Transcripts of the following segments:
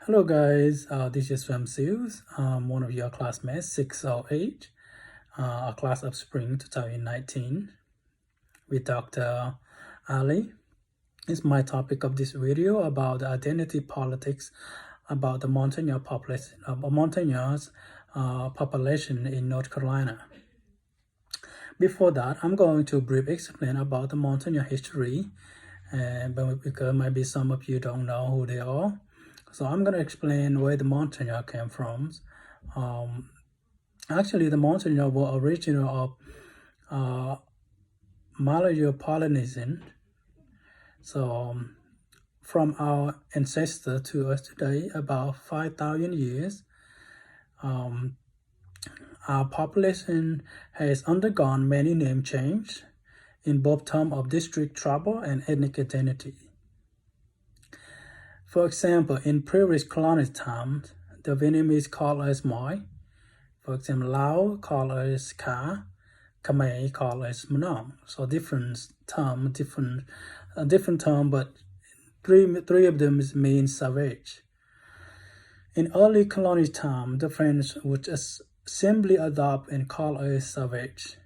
Hello guys, this is Swam Seals. I'm one of your classmates, 608, a class of spring 2019 with Dr. Ali. It's my topic of this video about the identity politics about the Montagnard population in North Carolina. Before that, I'm going to briefly explain about the Montagnard history, but because maybe some of you don't know who they are. So I'm going to explain where the Montagnard came from. Actually, the Montagnard were original of Malayo-Polynesian. So from our ancestor to us today, about 5,000 years, our population has undergone many name changes in both terms of district, tribal, and ethnic identity. For example, in previous colonial times, the Vietnamese called us Moi. For example, Lao called us Ka, Khmer called us Mnom. So different term, but three of them mean savage. In early colonial time, the French would just simply adopt and call us savage.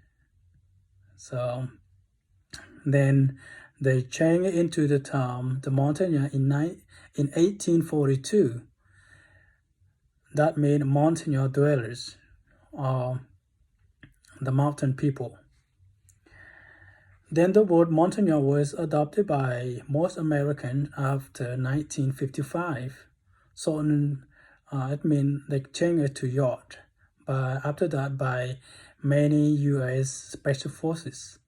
So then they changed it into the term the Montagnard in 1842. That made Montagnard dwellers, or the mountain people. Then the word Montagnard was adopted by most Americans after 1955. So it means they changed it to yacht, but after that by many U.S. Special Forces.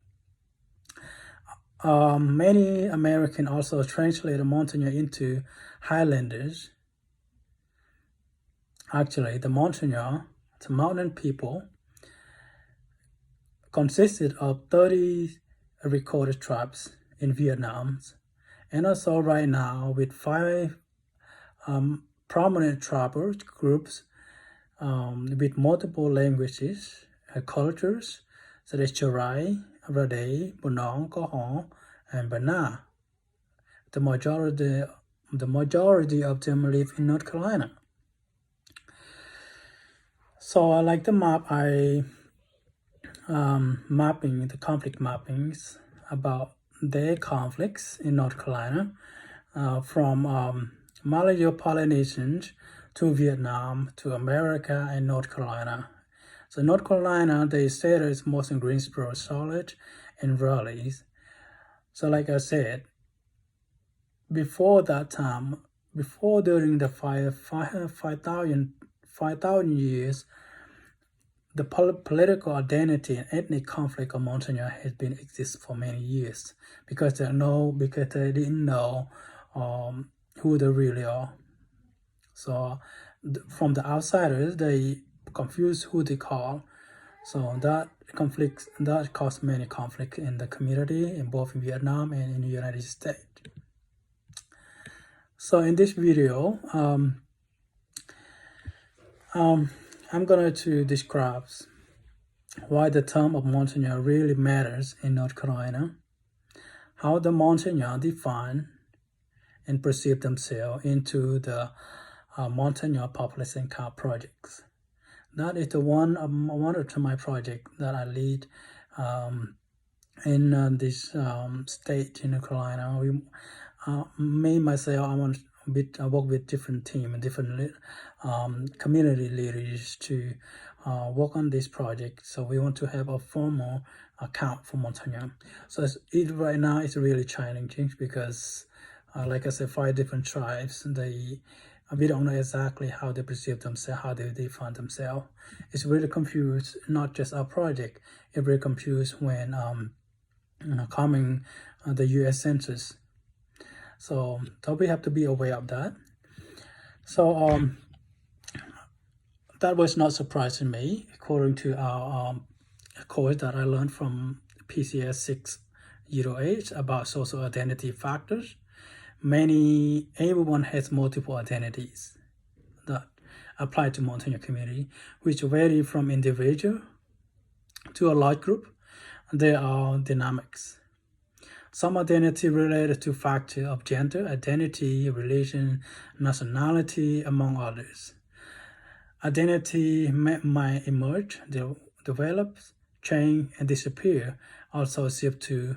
Many Americans also translated Montagnard into Highlanders. Actually, the Montagnard, the mountain people, consisted of 30 recorded tribes in Vietnam, and also right now with 5 prominent tribal groups with multiple languages and cultures, such as Charai, Rade, Bunong, Kohon, and Bana. The majority of them live in North Carolina. So I like the map. Mapping the conflict mappings about their conflicts in North Carolina, from Malayo-Polynesians to Vietnam to America and North Carolina. So North Carolina, they say it's most in Greensboro, Charlotte, and Raleigh. So like I said, before that time, during the 5,000 years, the political identity and ethnic conflict of Montagnard has been exist for many years because they didn't know who they really are. So from the outsiders, they confuse who they call. So that caused many conflicts in the community, in both Vietnam and in the United States. So in this video, I'm going to describe why the term of Montagnard really matters in North Carolina, how the Montagnard define and perceive themselves into the Montagnard Population Count projects. That is one of my projects that I lead in this state in North Carolina. Myself, I work with different teams and different community leaders to work on this project. So we want to have a formal account for Montagnard. So right now it's really challenging because, like I said, 5 different tribes. We don't know exactly how they perceive themselves, how they define themselves. It's really confused. Not just our project. It's really confused when coming the U.S. Census. So we have to be aware of that. So that was not surprising me, according to our course that I learned from PCS 608 about social identity factors. Everyone has multiple identities that apply to Montagnard community, which vary from individual to a large group. There are dynamics. Some identity related to factor of gender, identity, religion, nationality, among others. Identity might emerge, develop, change, and disappear, also shift to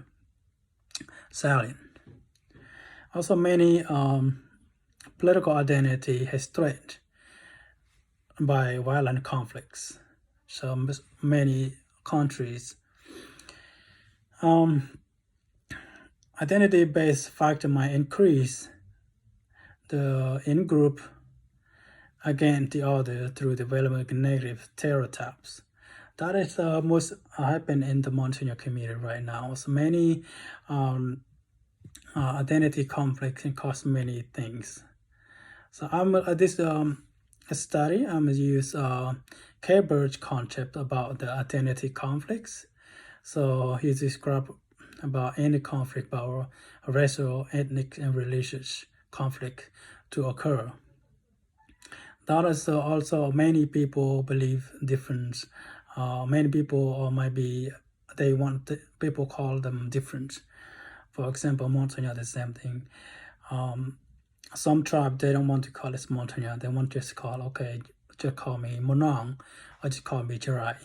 silent. Also, many political identity has threatened by violent conflicts. So many countries identity-based factor might increase the in-group against the other through developing negative stereotypes. That is most happen in the Monsignor community right now. So many identity conflicts can cause many things. So this study I'm gonna use K-Bird's concept about the identity conflicts. So he described about any conflict about racial, ethnic, and religious conflict to occur. That is also many people believe different. Many people might be people call them different. For example, Monsignor, the same thing. Some tribe they don't want to call it Monsignor. They want to just call just call me Monang, or just call me Jirai.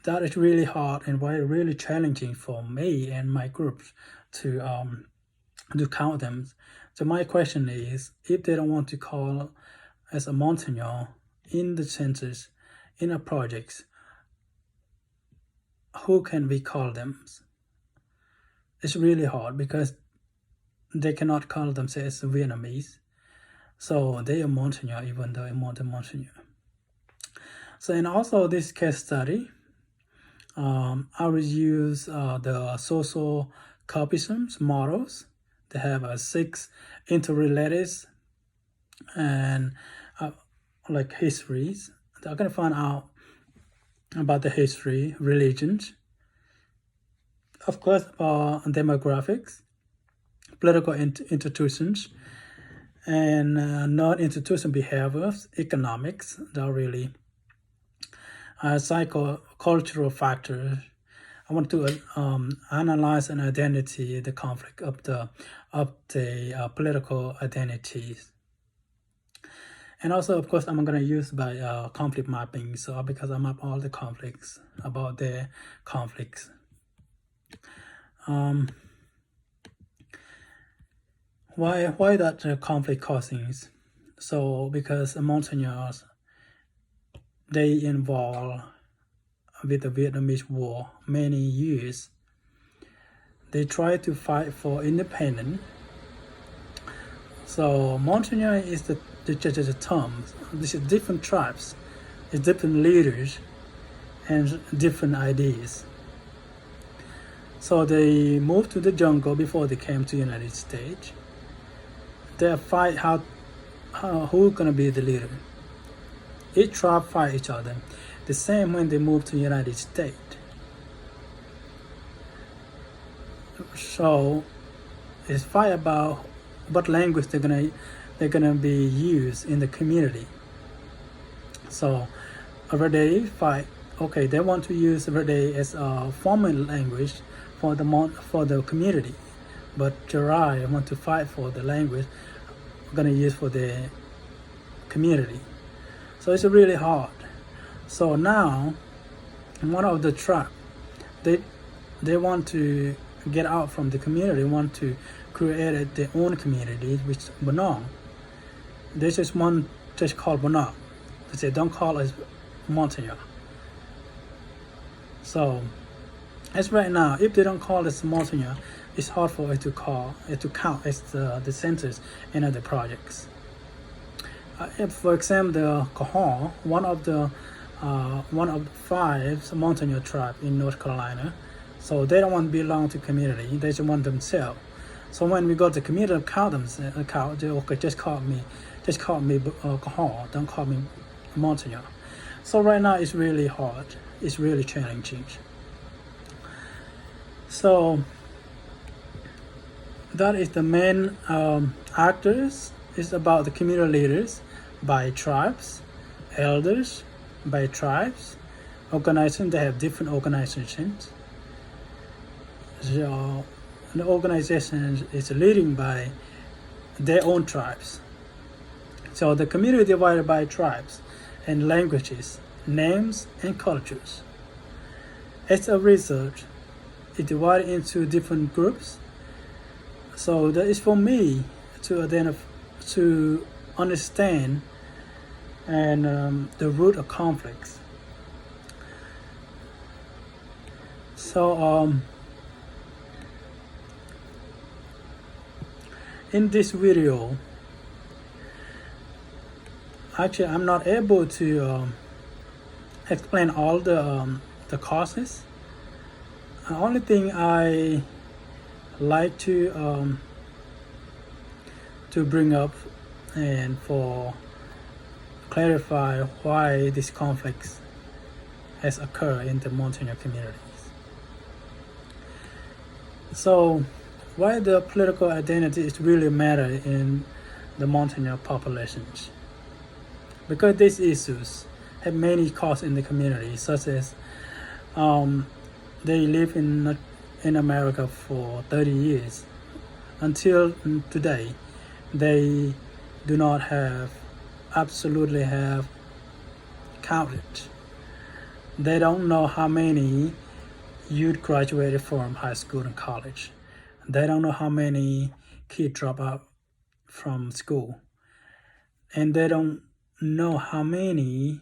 That is really hard and really challenging for me and my groups to count them. So my question is, if they don't want to call as a Monsignor in the census, in a projects, who can we call them? It's really hard because they cannot call themselves Vietnamese. So they are Monsignor even though I'm not a Monsignor. So and also this case study, I will use the social copisms models. They have 6 interrelated and like histories. They're going to find out about the history, religions, of course, demographics, political institutions, and non-institutional behaviors, economics. They're really psycho-cultural factors. I want to analyze an identity, the conflict of the political identities. And also, of course, I'm going to use by conflict mapping. So because I map all the conflicts about their conflicts. Why that conflict causings? So because Monsignors, they involved with the Vietnamese War many years. They tried to fight for independence. So Monsignor is the term. This is different tribes, it's different leaders, and different ideas. So they moved to the jungle before they came to the United States. They fight who's gonna be the leader. Each tribe fight each other. The same when they moved to the United States. So it's fight about what language they're gonna be used in the community. So every day fight. Okay, they want to use every day as a formal language for the community, but Jirai want to fight for the language we're gonna use for the community. So it's really hard. So now, one of the tribe, they want to get out from the community, want to create their own community, which is Bonong. They just call Bonong. They say, don't call us Monsignor. So, as right now, if they don't call us Monsignor, it's hard for it to count as the census in other projects. If, for example, the Kahal, one of the 5 Monsignor tribe in North Carolina, so they don't want to belong to community. They just want themselves. So when we go to community count they okay, just call me Kahal. Don't call me Monsignor. So right now it's really hard. It's really challenging. So that is the main actors. It's about the community leaders by tribes, elders by tribes, organizations. They have different organizations. So the organization is leading by their own tribes. So the community divided by tribes and languages, names, and cultures. As a result, it divided into different groups. So that is for me to understand and the root of conflicts. So in this video, actually I'm not able to explain all the causes. The only thing I like to bring up and for clarify why these conflicts has occurred in the Montagnard communities. So why the political identity is really matter in the Montagnard populations? Because these issues have many causes in the community, such as they live in America for 30 years. Until today, they do not absolutely have counted. They don't know how many youth graduated from high school and college. They don't know how many kids drop out from school. And they don't know how many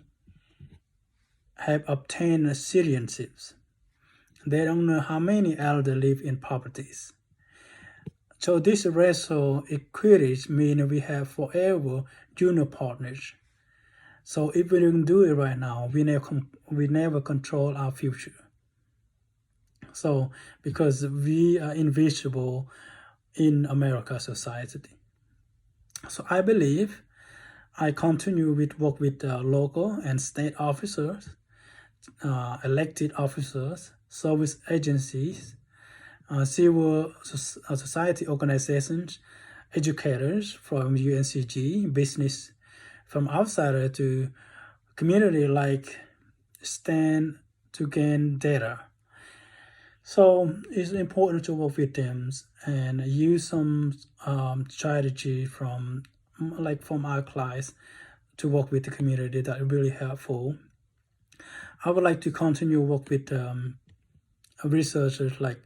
have obtained citizenships. They don't know how many elderly live in poverty. So this racial equity means we have forever junior partners. So if we don't do it right now, we never control our future. So because we are invisible in America society. So I believe I continue with work with local and state officers, elected officers, service agencies, civil society organizations, educators from UNCG, business from outsider to community like stand to gain data. So it's important to work with them and use some strategy from our class to work with the community that are really helpful. I would like to continue work with researchers like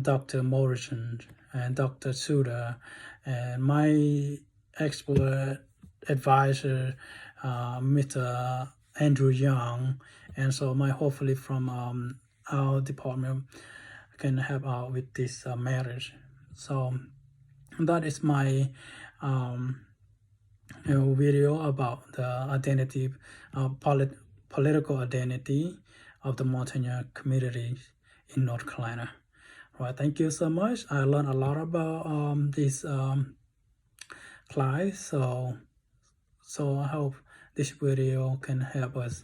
Dr. Morrison and Dr. Suda and my expert advisor, Mr. Andrew Young, and so hopefully from our department can help out with this matters. So that is my video about the identity, political identity of the Montagnard community in North Carolina. All right, thank you so much. I learned a lot about this class, so I hope this video can help us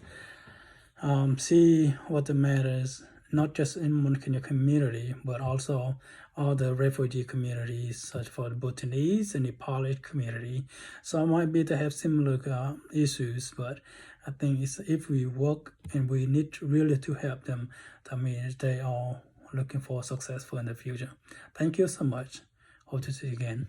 see what the matters, not just in Montagnard community, but also all the refugee communities, such for the Bhutanese and Nepali community. So it might be to have similar issues, but I think if we work and we need really to help them, that means they are looking for successful in the future. Thank you so much. Hope to see you again.